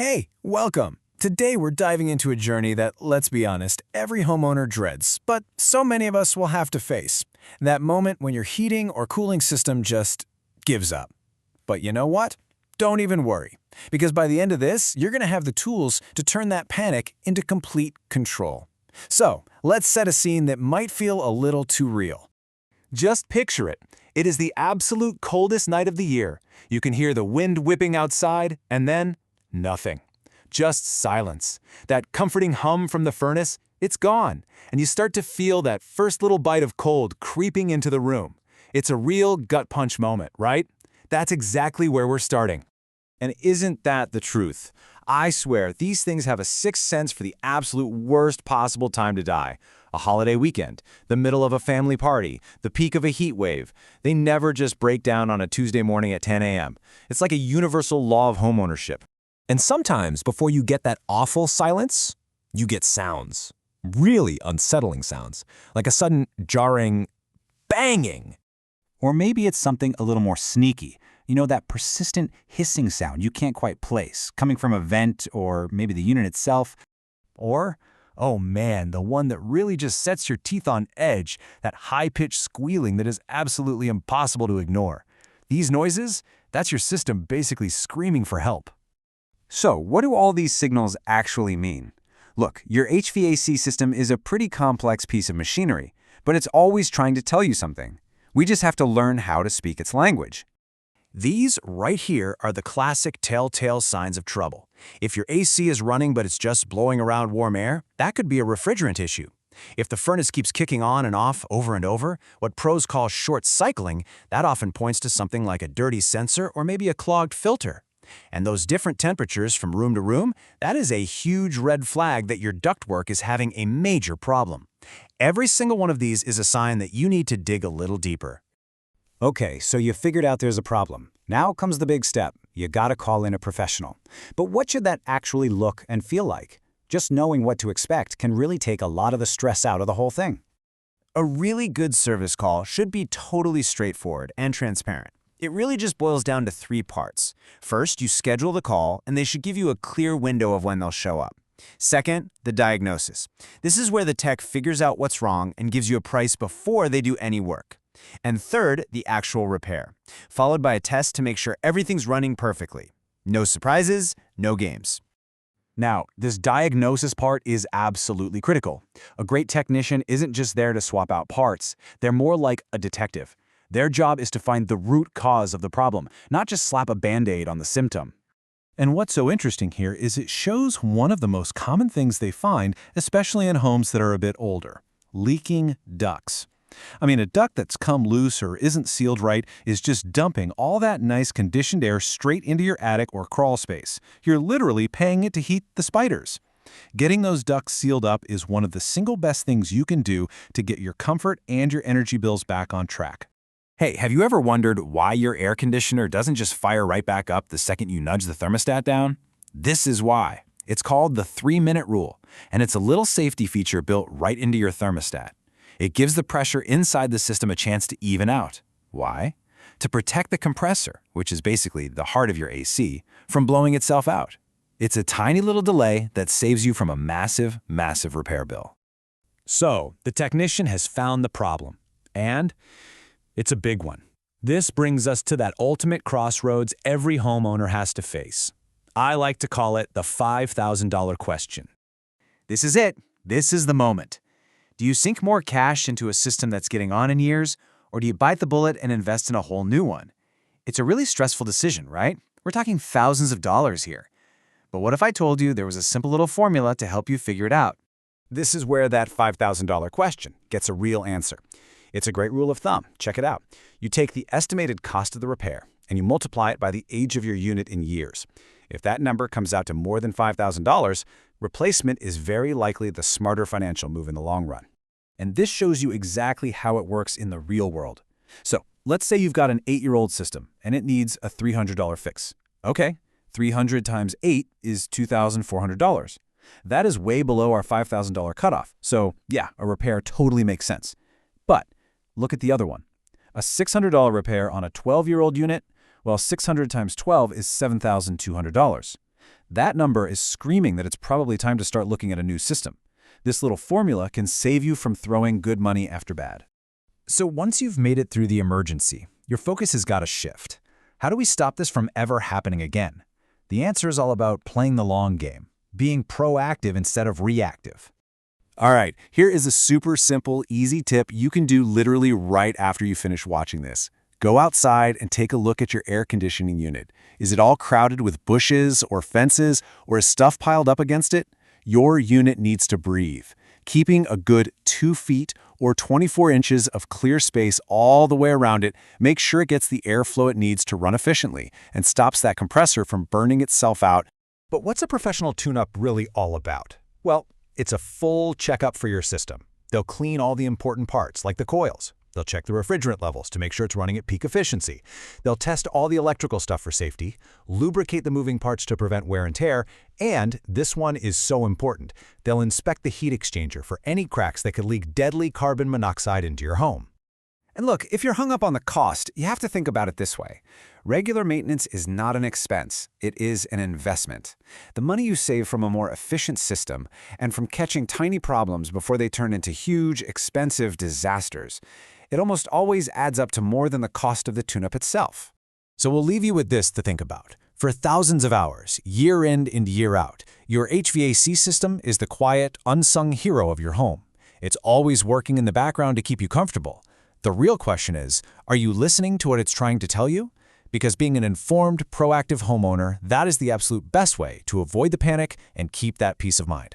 Hey, welcome! Today we're diving into a journey that, let's be honest, every homeowner dreads, but so many of us will have to face. That moment when your heating or cooling system just gives up. But you know what? Don't even worry, because by the end of this, you're going to have the tools to turn that panic into complete control. So, let's set a scene that might feel a little too real. Just picture it. It is the absolute coldest night of the year. You can hear the wind whipping outside, and then nothing. Just silence. That comforting hum from the furnace, it's gone, and you start to feel that first little bite of cold creeping into the room. It's a real gut punch moment, right? That's exactly where we're starting. And isn't that the truth? I swear, these things have a sixth sense for the absolute worst possible time to die. A holiday weekend, the middle of a family party, the peak of a heat wave. They never just break down on a Tuesday morning at 10 a.m. It's like a universal law of homeownership. And sometimes, before you get that awful silence, you get sounds. Really unsettling sounds. Like a sudden jarring banging. Or maybe it's something a little more sneaky. You know, that persistent hissing sound you can't quite place, coming from a vent or maybe the unit itself. Or, oh man, the one that really just sets your teeth on edge, that high-pitched squealing that is absolutely impossible to ignore. These noises, that's your system basically screaming for help. So, what do all these signals actually mean? Look, your HVAC system is a pretty complex piece of machinery, but it's always trying to tell you something. We just have to learn how to speak its language. These right here are the classic telltale signs of trouble. If your AC is running but it's just blowing around warm air, that could be a refrigerant issue. If the furnace keeps kicking on and off over and over, what pros call short cycling, that often points to something like a dirty sensor or maybe a clogged filter. And those different temperatures from room to room, that is a huge red flag that your ductwork is having a major problem. Every single one of these is a sign that you need to dig a little deeper. Okay, so you figured out there's a problem. Now comes the big step. You gotta call in a professional. But what should that actually look and feel like? Just knowing what to expect can really take a lot of the stress out of the whole thing. A really good service call should be totally straightforward and transparent. It really just boils down to three parts. First, you schedule the call, and they should give you a clear window of when they'll show up. Second, the diagnosis. This is where the tech figures out what's wrong and gives you a price before they do any work. And third, the actual repair, followed by a test to make sure everything's running perfectly. No surprises, no games. Now, this diagnosis part is absolutely critical. A great technician isn't just there to swap out parts. They're more like a detective. Their job is to find the root cause of the problem, not just slap a Band-Aid on the symptom. And what's so interesting here is it shows one of the most common things they find, especially in homes that are a bit older: leaking ducts. I mean, a duct that's come loose or isn't sealed right is just dumping all that nice conditioned air straight into your attic or crawl space. You're literally paying it to heat the spiders. Getting those ducts sealed up is one of the single best things you can do to get your comfort and your energy bills back on track. Hey, have you ever wondered why your air conditioner doesn't just fire right back up the second you nudge the thermostat down? This is why. It's called the 3-minute rule, and it's a little safety feature built right into your thermostat. It gives the pressure inside the system a chance to even out. Why? To protect the compressor, which is basically the heart of your AC, from blowing itself out. It's a tiny little delay that saves you from a massive, massive repair bill. So, the technician has found the problem, and it's a big one. This brings us to that ultimate crossroads every homeowner has to face. I like to call it the $5,000 question. This is it. This is the moment. Do you sink more cash into a system that's getting on in years, or do you bite the bullet and invest in a whole new one? It's a really stressful decision, right? We're talking thousands of dollars here. But what if I told you there was a simple little formula to help you figure it out? This is where that $5,000 question gets a real answer. It's a great rule of thumb. Check it out. You take the estimated cost of the repair, and you multiply it by the age of your unit in years. If that number comes out to more than $5,000, replacement is very likely the smarter financial move in the long run. And this shows you exactly how it works in the real world. So, let's say you've got an 8-year-old system, and it needs a $300 fix. Okay, 300 times 8 is $2,400. That is way below our $5,000 cutoff. So, yeah, a repair totally makes sense. But look at the other one. A $600 repair on a 12-year-old unit, well, 600 times 12 is $7,200. That number is screaming that it's probably time to start looking at a new system. This little formula can save you from throwing good money after bad. So once you've made it through the emergency, your focus has got to shift. How do we stop this from ever happening again? The answer is all about playing the long game, being proactive instead of reactive. All right, here is a super simple, easy tip you can do literally right after you finish watching this. Go outside and take a look at your air conditioning unit. Is it all crowded with bushes or fences, or is stuff piled up against it? Your unit needs to breathe. Keeping a good 2 feet or 24 inches of clear space all the way around it makes sure it gets the airflow it needs to run efficiently and stops that compressor from burning itself out. But what's a professional tune-up really all about? Well, it's a full checkup for your system. They'll clean all the important parts, like the coils. They'll check the refrigerant levels to make sure it's running at peak efficiency. They'll test all the electrical stuff for safety, lubricate the moving parts to prevent wear and tear, and this one is so important, they'll inspect the heat exchanger for any cracks that could leak deadly carbon monoxide into your home. And look, if you're hung up on the cost, you have to think about it this way. Regular maintenance is not an expense, it is an investment. The money you save from a more efficient system and from catching tiny problems before they turn into huge, expensive disasters, it almost always adds up to more than the cost of the tune-up itself. So we'll leave you with this to think about. For thousands of hours, year in and year out, your HVAC system is the quiet, unsung hero of your home. It's always working in the background to keep you comfortable. The real question is, are you listening to what it's trying to tell you? Because being an informed, proactive homeowner, that is the absolute best way to avoid the panic and keep that peace of mind.